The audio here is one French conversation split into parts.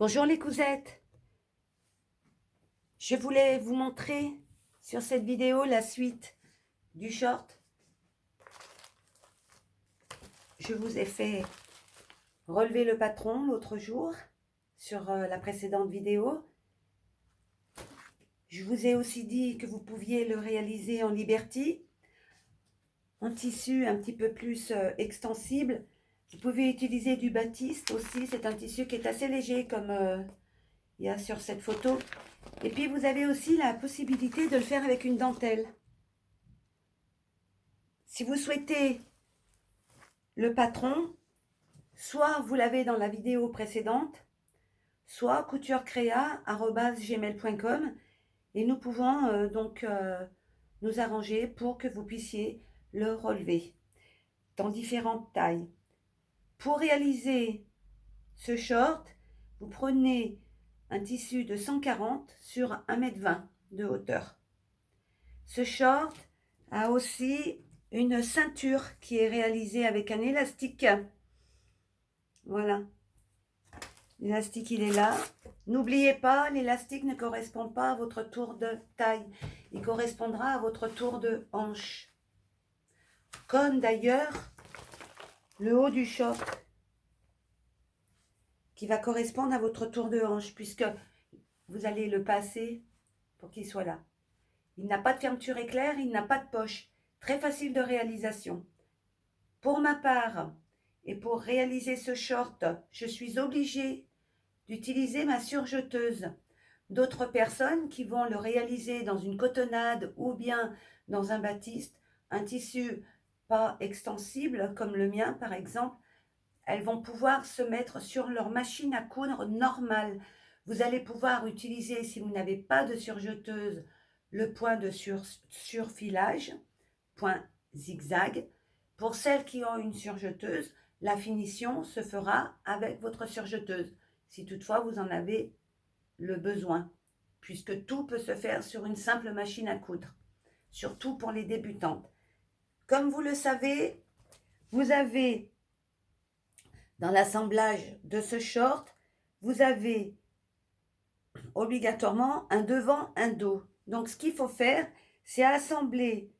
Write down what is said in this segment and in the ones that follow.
Bonjour les cousettes, je voulais vous montrer sur cette vidéo la suite du short. Je vous ai fait relever le patron l'autre jour sur la précédente vidéo. Je vous ai aussi dit que vous pouviez le réaliser en liberty, en tissu un petit peu plus extensible. Vous pouvez utiliser du batiste aussi, c'est un tissu qui est assez léger comme il y a sur cette photo. Et puis vous avez aussi la possibilité de le faire avec une dentelle. Si vous souhaitez le patron, soit vous l'avez dans la vidéo précédente, soit couturecrea@gmail.com et nous pouvons nous arranger pour que vous puissiez le relever dans différentes tailles. Pour réaliser ce short, vous prenez un tissu de 140 sur 1,20 m de hauteur. Ce short a aussi une ceinture qui est réalisée avec un élastique. Voilà. L'élastique, il est là. N'oubliez pas, l'élastique ne correspond pas à votre tour de taille. Il correspondra à votre tour de hanche. Comme d'ailleurs le haut du short qui va correspondre à votre tour de hanche puisque vous allez le passer pour qu'il soit là. Il n'a pas de fermeture éclair, il n'a pas de poche. Très facile de réalisation. Pour ma part, et pour réaliser ce short, je suis obligée d'utiliser ma surjeteuse. D'autres personnes qui vont le réaliser dans une cotonnade ou bien dans un batiste, un tissu pas extensible comme le mien par exemple, elles vont pouvoir se mettre sur leur machine à coudre normale. Vous allez pouvoir utiliser, si vous n'avez pas de surjeteuse, le point de surfilage, point zigzag. Pour celles qui ont une surjeteuse, la finition se fera avec votre surjeteuse, si toutefois vous en avez le besoin, puisque tout peut se faire sur une simple machine à coudre, surtout pour les débutantes. Comme vous le savez, vous avez dans l'assemblage de ce short, vous avez obligatoirement un devant, un dos. Donc ce qu'il faut faire, c'est assembler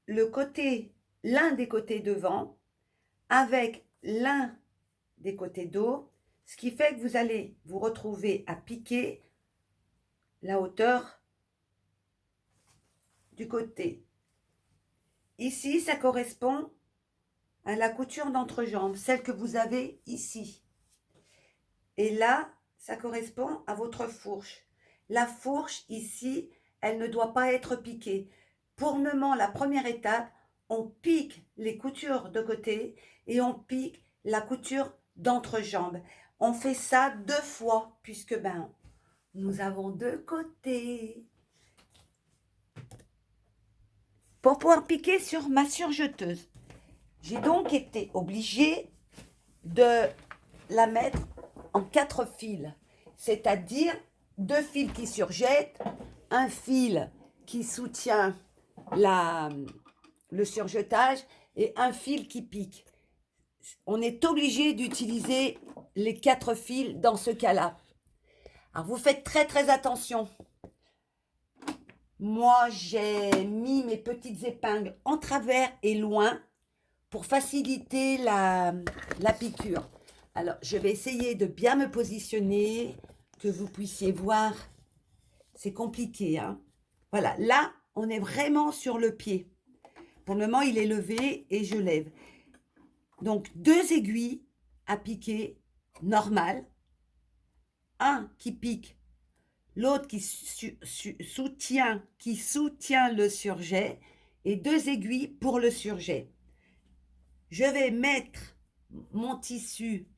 l'un des côtés devant avec l'un des côtés dos, ce qui fait que vous allez vous retrouver à piquer la hauteur du côté. Ici, ça correspond à la couture d'entrejambe, celle que vous avez ici. Et là, ça correspond à votre fourche. La fourche, ici, elle ne doit pas être piquée. Pour le moment, la première étape, on pique les coutures de côté et on pique la couture d'entrejambe. On fait ça 2 fois, puisque nous avons 2 côtés. Pour pouvoir piquer sur ma surjeteuse, j'ai donc été obligée de la mettre en 4 fils, c'est-à-dire 2 fils qui surjettent, un fil qui soutient le surjetage et un fil qui pique. On est obligé d'utiliser les 4 fils dans ce cas-là. Alors vous faites très très attention. Moi, j'ai mis mes petites épingles en travers et loin pour faciliter la piqûre. Alors, je vais essayer de bien me positionner, que vous puissiez voir. C'est compliqué, hein. Voilà, là, on est vraiment sur le pied. Pour le moment, il est levé et je lève. Donc, 2 aiguilles à piquer, normal. Un qui pique, l'autre qui soutient le surjet et 2 aiguilles pour le surjet. Je vais mettre mon tissu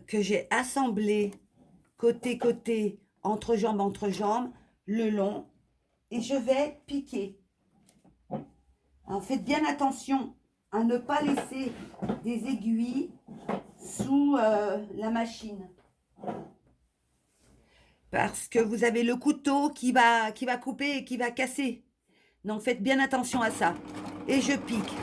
que j'ai assemblé côté, entrejambe, le long, et je vais piquer. Alors faites bien attention à ne pas laisser des aiguilles sous la machine. Parce que vous avez le couteau qui va couper et qui va casser. Donc faites bien attention à ça. Et je pique.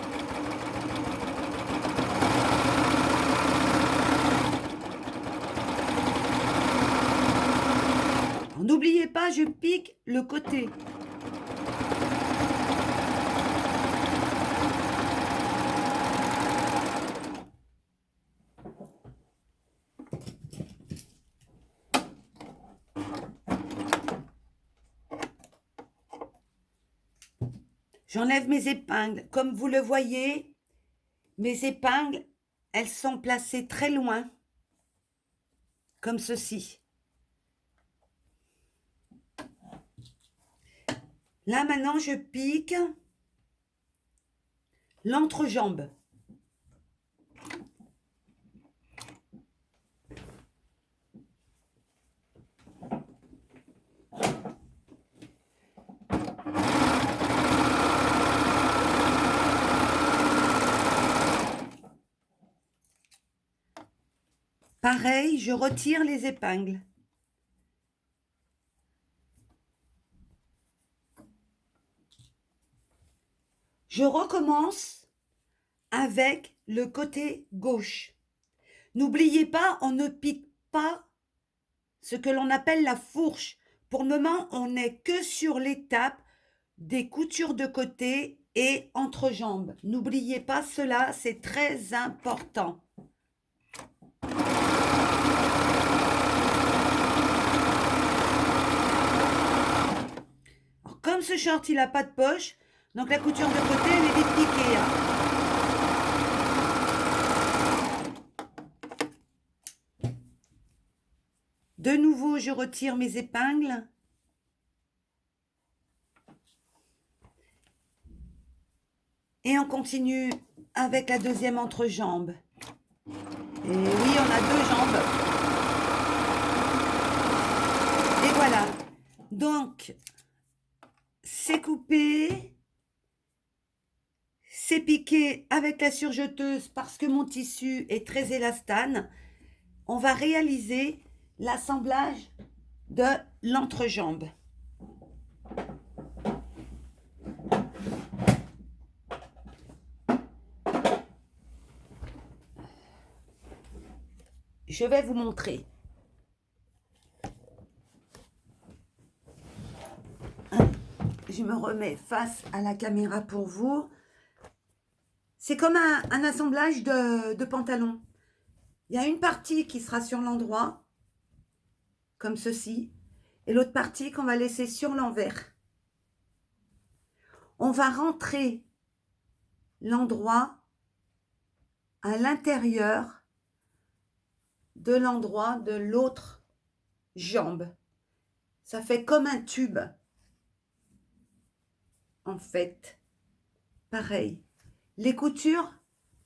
là, je pique le côté. J'enlève mes épingles. Comme vous le voyez, mes épingles, elles sont placées très loin, comme ceci. Là, maintenant, je pique l'entrejambe. Pareil, je retire les épingles. Je recommence avec le côté gauche. N'oubliez pas, on ne pique pas ce que l'on appelle la fourche. Pour le moment, on n'est que sur l'étape des coutures de côté et entrejambes. N'oubliez pas cela, c'est très important. Alors, comme ce short, il n'a pas de poche, donc la couture de côté, elle est dépiquée. De nouveau, je retire mes épingles. Et on continue avec la deuxième entrejambe. Et oui, on a deux jambes. Et voilà. Donc, c'est coupé. C'est piqué avec la surjeteuse parce que mon tissu est très élastane. On va réaliser l'assemblage de l'entrejambe. Je vais vous montrer. Je me remets face à la caméra pour vous. C'est comme un assemblage de pantalons. Il y a une partie qui sera sur l'endroit, comme ceci, et l'autre partie qu'on va laisser sur l'envers. On va rentrer l'endroit à l'intérieur de l'endroit de l'autre jambe. Ça fait comme un tube. En fait, pareil. Les coutures,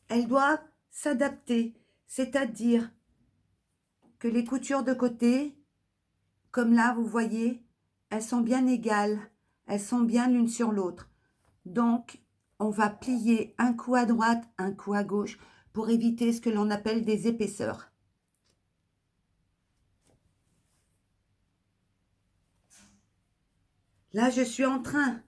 elles doivent s'adapter, c'est-à-dire que les coutures de côté, comme là, vous voyez, elles sont bien égales, elles sont bien l'une sur l'autre. Donc, on va plier un coup à droite, un coup à gauche pour éviter ce que l'on appelle des épaisseurs. Là, je suis en train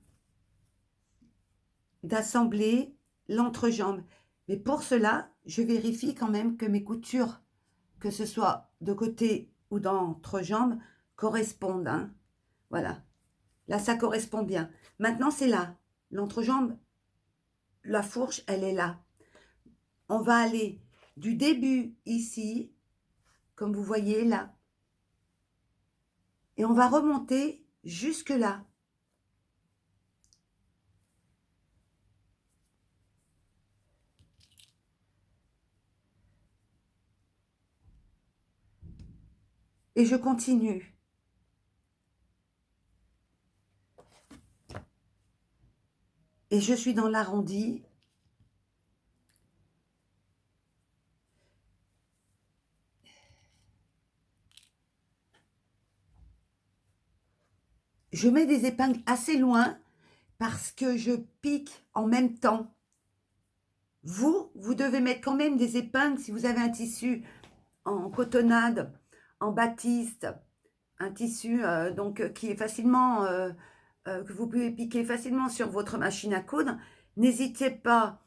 d'assembler l'entrejambe. Mais pour cela, je vérifie quand même que mes coutures, que ce soit de côté ou d'entrejambe, correspondent. Hein. Voilà. Là, ça correspond bien. Maintenant, c'est là. L'entrejambe, la fourche, elle est là. On va aller du début ici, comme vous voyez là, et on va remonter jusque là. Et je continue. Et je suis dans l'arrondi. Je mets des épingles assez loin parce que je pique en même temps. Vous devez mettre quand même des épingles si vous avez un tissu en cotonnade, en batiste, un tissu qui est facilement, que vous pouvez piquer facilement sur votre machine à coudre. N'hésitez pas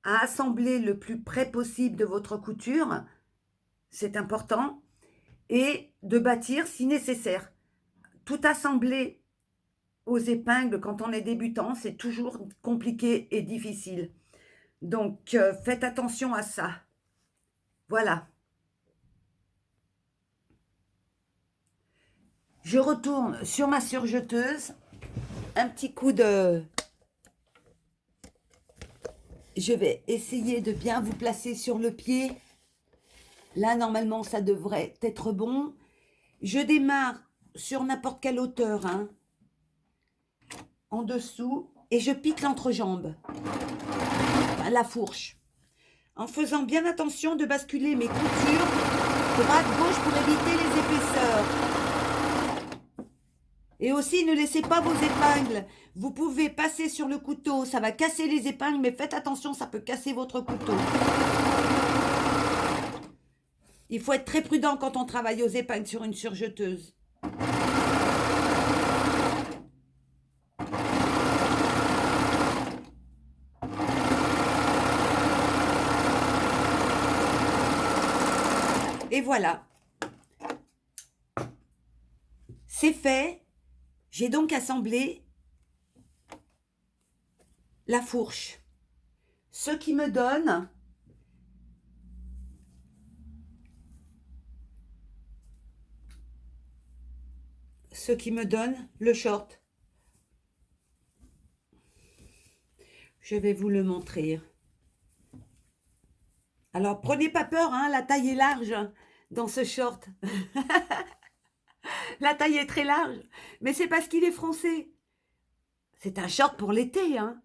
à assembler le plus près possible de votre couture, c'est important, et de bâtir si nécessaire. tout assembler aux épingles quand on est débutant, c'est toujours compliqué et difficile. Donc, faites attention à ça. Voilà. Je retourne sur ma surjeteuse. Un petit coup de... Je vais essayer de bien vous placer sur le pied. Là, normalement, ça devrait être bon. Je démarre sur n'importe quelle hauteur, hein, en dessous, et je pique l'entrejambe, la fourche, en faisant bien attention de basculer mes coutures droite-gauche pour éviter les épaisseurs. Et aussi, ne laissez pas vos épingles. Vous pouvez passer sur le couteau, ça va casser les épingles, mais faites attention, ça peut casser votre couteau. Il faut être très prudent quand on travaille aux épingles sur une surjeteuse. Et voilà. C'est fait. J'ai donc assemblé la fourche. Ce qui me donne le short. Je vais vous le montrer. Alors, prenez pas peur, hein, la taille est large dans ce short. La taille est très large, mais c'est parce qu'il est français. C'est un short pour l'été, hein.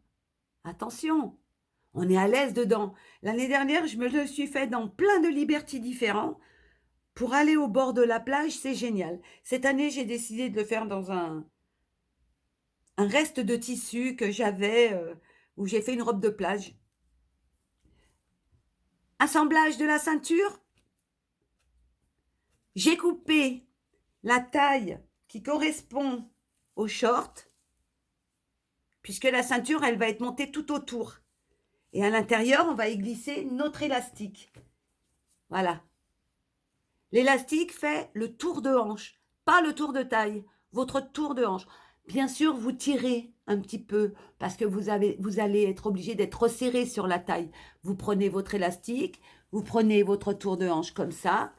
Attention, on est à l'aise dedans. L'année dernière, je me le suis fait dans plein de Liberty différents. Pour aller au bord de la plage, c'est génial. Cette année, j'ai décidé de le faire dans un reste de tissu que j'avais, où j'ai fait une robe de plage. Assemblage de la ceinture. J'ai coupé la taille qui correspond au short, puisque la ceinture, elle va être montée tout autour. Et à l'intérieur, on va y glisser notre élastique. Voilà. L'élastique fait le tour de hanche, pas le tour de taille, votre tour de hanche. Bien sûr, vous tirez un petit peu parce que vous allez être obligé d'être resserré sur la taille. Vous prenez votre élastique, vous prenez votre tour de hanche comme ça,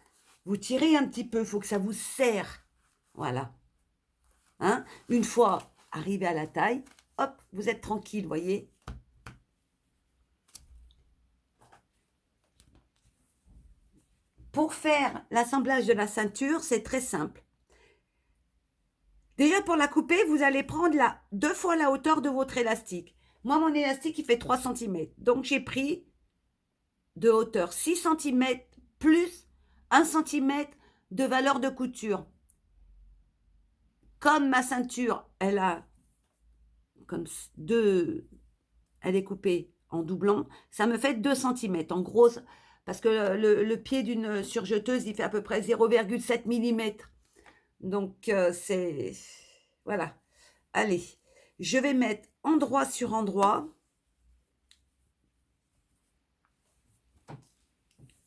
vous tirez un petit peu, il faut que ça vous serre. Voilà. Hein? Une fois arrivé à la taille, hop, vous êtes tranquille, voyez. Pour faire l'assemblage de la ceinture, c'est très simple. Déjà, pour la couper, vous allez prendre 2 fois la hauteur de votre élastique. Moi, mon élastique, il fait 3 cm. Donc, j'ai pris de hauteur 6 cm plus 1 cm de valeur de couture. Comme ma ceinture, elle est coupée en doublant, ça me fait 2 cm. En gros, parce que le pied d'une surjeteuse, il fait à peu près 0,7 mm. Donc, c'est... Voilà. Allez, je vais mettre endroit sur endroit.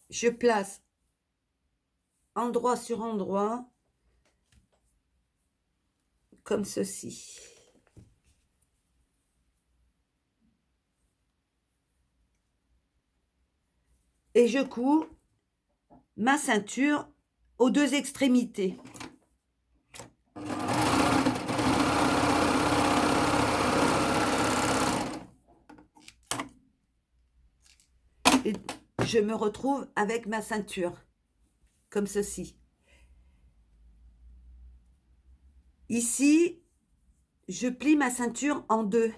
Je place endroit sur endroit, comme ceci. Et je couds ma ceinture aux 2 extrémités. Et je me retrouve avec ma ceinture, comme ceci. Ici, je plie ma ceinture en 2.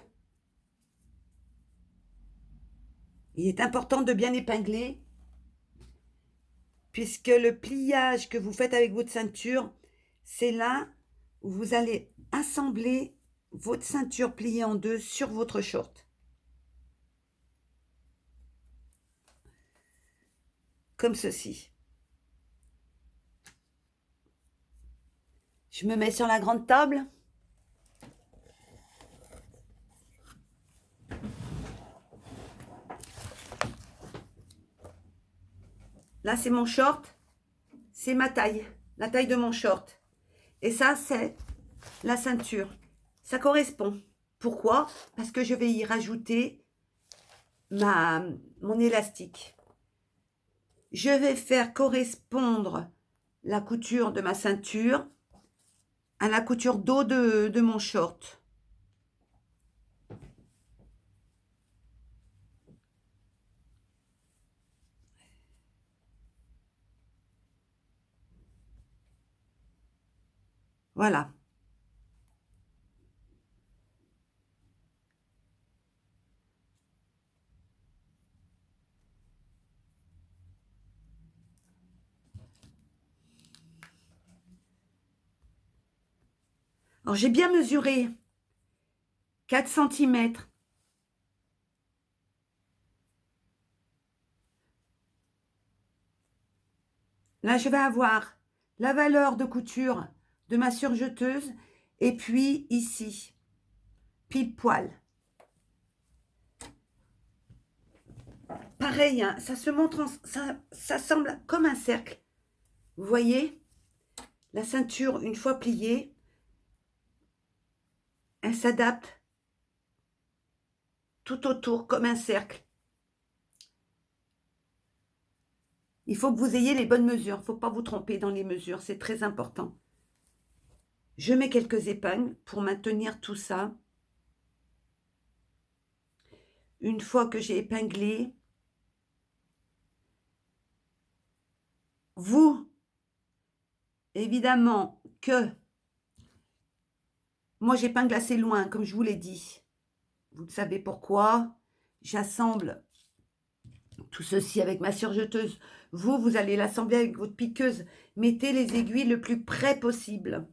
Il est important de bien épingler, puisque le pliage que vous faites avec votre ceinture, c'est là où vous allez assembler votre ceinture pliée en 2 sur votre short. Comme ceci. Je me mets sur la grande table. Là, c'est mon short. C'est ma taille, la taille de mon short. Et ça, c'est la ceinture. Ça correspond. Pourquoi? Parce que je vais y rajouter mon élastique. Je vais faire correspondre la couture de ma ceinture à la couture dos de mon short. Voilà. Alors, j'ai bien mesuré 4 cm. Là, je vais avoir la valeur de couture de ma surjeteuse et puis ici, pile poil. Pareil, hein, ça se montre, ça semble comme un cercle. Vous voyez, la ceinture, une fois pliée, elle s'adapte tout autour comme un cercle. Il faut que vous ayez les bonnes mesures. Il ne faut pas vous tromper dans les mesures. C'est très important. Je mets quelques épingles pour maintenir tout ça. Une fois que j'ai épinglé, vous, évidemment que moi j'épingle assez loin, comme je vous l'ai dit. Vous savez pourquoi. J'assemble tout ceci avec ma surjeteuse. Vous, vous allez l'assembler avec votre piqueuse. Mettez les aiguilles le plus près possible.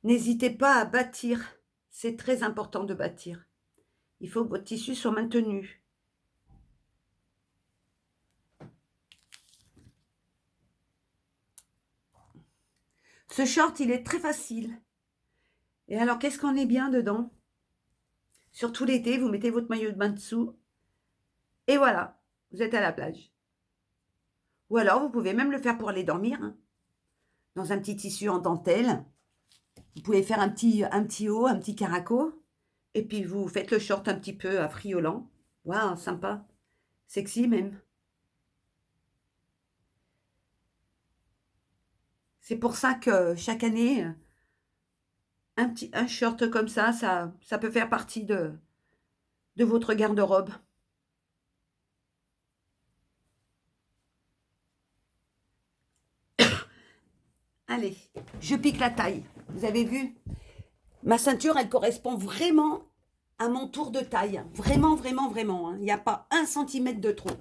N'hésitez pas à bâtir. C'est très important de bâtir. Il faut que votre tissu soit maintenu. Ce short, il est très facile. Et alors, qu'est-ce qu'on est bien dedans? Surtout l'été, vous mettez votre maillot de bain dessous. Et voilà, vous êtes à la plage. Ou alors, vous pouvez même le faire pour aller dormir. Hein, dans un petit tissu en dentelle. Vous pouvez faire un petit haut, un petit caraco. Et puis, vous faites le short un petit peu affriolant. Waouh, sympa. Sexy même. C'est pour ça que chaque année, un short comme ça peut faire partie de votre garde-robe. Allez, je pique la taille. Vous avez vu? Ma ceinture, elle correspond vraiment à mon tour de taille. Vraiment, vraiment, vraiment. Hein. Il n'y a pas 1 centimètre de trop.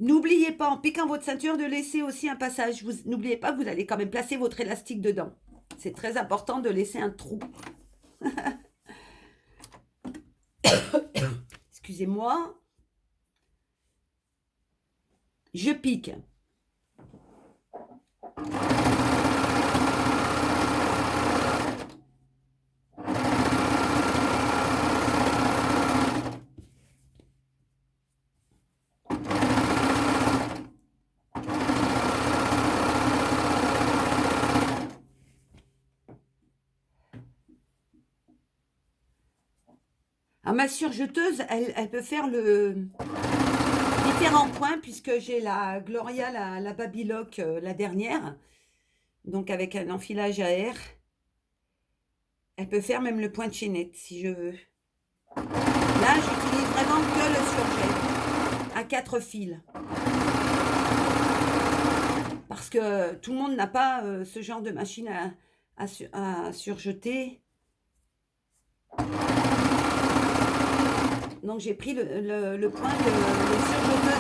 N'oubliez pas, en piquant votre ceinture, de laisser aussi un passage. N'oubliez pas que vous allez quand même placer votre élastique dedans. C'est très important de laisser un trou. Excusez-moi. Je pique. Alors, ma surjeteuse, elle peut faire différents points puisque j'ai la Gloria, la Babylock, la dernière. Donc avec un enfilage à air. Elle peut faire même le point de chaînette si je veux. Là, j'utilise vraiment que le surjet à 4 fils. Parce que tout le monde n'a pas ce genre de machine à surjeter. Donc j'ai pris le point de surjeteuse.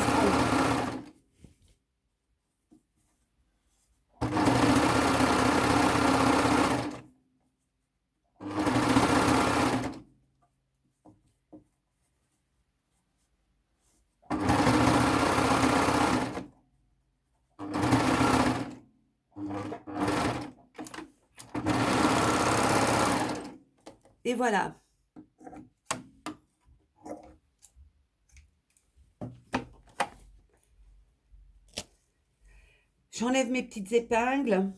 Et voilà. J'enlève mes petites épingles.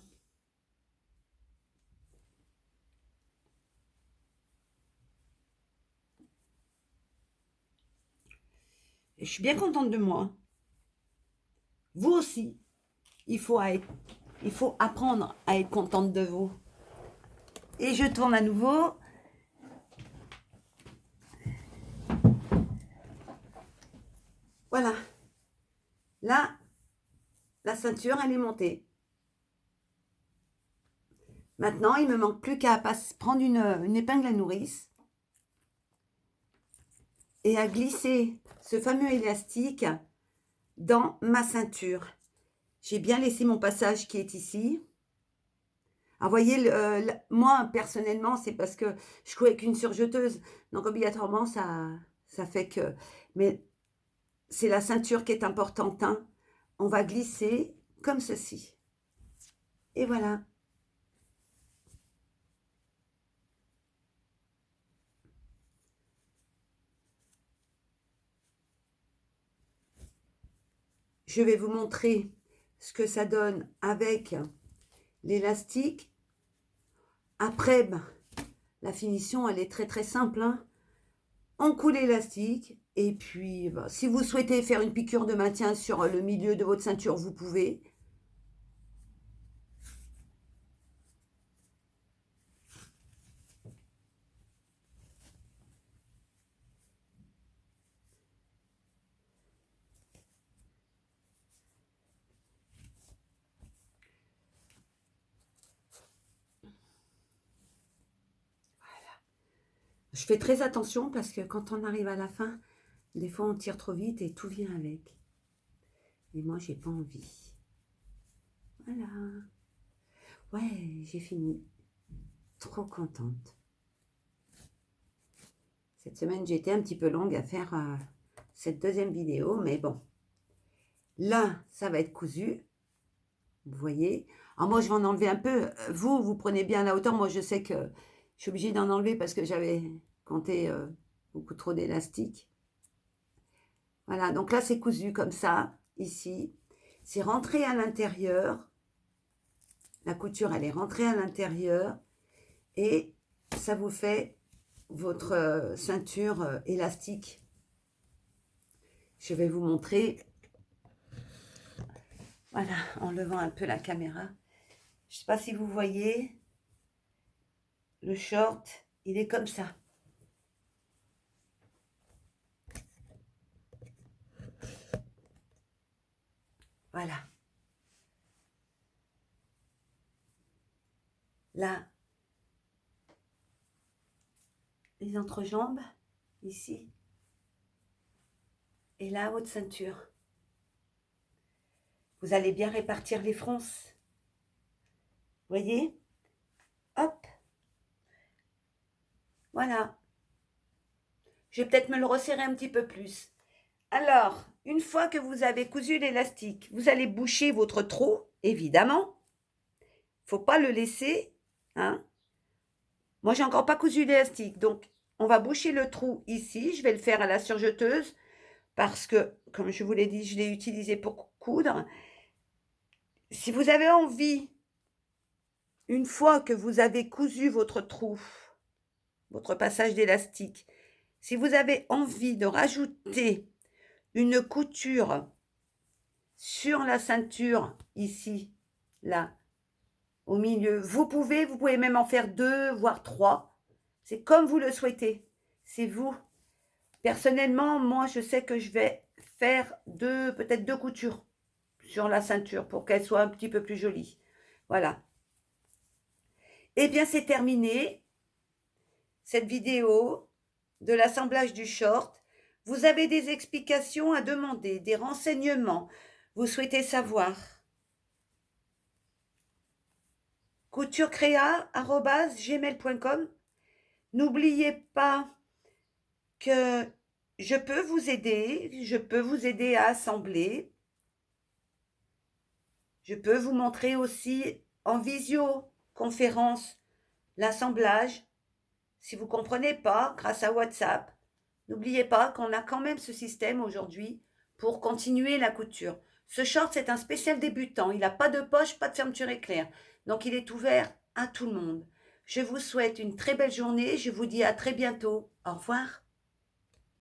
je suis bien contente de moi. Vous aussi, il faut apprendre à être contente de vous. Et je tourne à nouveau. Voilà. Là, la ceinture, elle est montée. Maintenant, il me manque plus qu'à prendre une épingle à nourrice et à glisser ce fameux élastique dans ma ceinture. J'ai bien laissé mon passage qui est ici. Alors, voyez, moi, personnellement, c'est parce que je couds avec une surjeteuse. Donc, obligatoirement, ça fait que... Mais c'est la ceinture qui est importante. Hein. On va glisser comme ceci. Et voilà. Je vais vous montrer ce que ça donne avec l'élastique. Après, ben, la finition, elle est très très simple. Hein. On coud l'élastique et puis, ben, si vous souhaitez faire une piqûre de maintien sur le milieu de votre ceinture, vous pouvez. Je fais très attention parce que quand on arrive à la fin, des fois on tire trop vite et tout vient avec. Et moi, j'ai pas envie. Voilà. Ouais, j'ai fini. Trop contente. Cette semaine, j'ai été un petit peu longue à faire cette deuxième vidéo, mais bon. Là, ça va être cousu. Vous voyez. Alors moi, je vais en enlever un peu. Vous prenez bien la hauteur. Moi, je sais que je suis obligée d'en enlever parce que j'avais compté beaucoup trop d'élastique. Voilà, donc là, c'est cousu comme ça, ici. C'est rentré à l'intérieur. La couture, elle est rentrée à l'intérieur. Et ça vous fait votre ceinture élastique. Je vais vous montrer. Voilà, en levant un peu la caméra. Je ne sais pas si vous voyez. Le short, il est comme ça. Voilà. Là, les entrejambes, ici. Et là, votre ceinture. Vous allez bien répartir les fronces. Voyez? Hop. Voilà. Je vais peut-être me le resserrer un petit peu plus. Alors, une fois que vous avez cousu l'élastique, vous allez boucher votre trou, évidemment. Faut pas le laisser. Hein. Moi, j'ai encore pas cousu l'élastique. Donc, on va boucher le trou ici. Je vais le faire à la surjeteuse parce que, comme je vous l'ai dit, je l'ai utilisé pour coudre. Si vous avez envie, une fois que vous avez cousu votre trou, votre passage d'élastique, si vous avez envie de rajouter une couture sur la ceinture, ici, là, au milieu, vous pouvez même en faire 2, voire 3. C'est comme vous le souhaitez. C'est vous. Personnellement, moi, je sais que je vais faire peut-être 2 coutures sur la ceinture pour qu'elle soit un petit peu plus jolie. Voilà. Eh bien, c'est terminé. Cette vidéo de l'assemblage du short. Vous avez des explications à demander, des renseignements. Vous souhaitez savoir. couturecrea@gmail.com. N'oubliez pas que je peux vous aider à assembler. Je peux vous montrer aussi en visioconférence l'assemblage. Si vous ne comprenez pas, grâce à WhatsApp, n'oubliez pas qu'on a quand même ce système aujourd'hui pour continuer la couture. Ce short, c'est un spécial débutant. Il n'a pas de poche, pas de fermeture éclair. Donc, il est ouvert à tout le monde. Je vous souhaite une très belle journée. Je vous dis à très bientôt. Au revoir.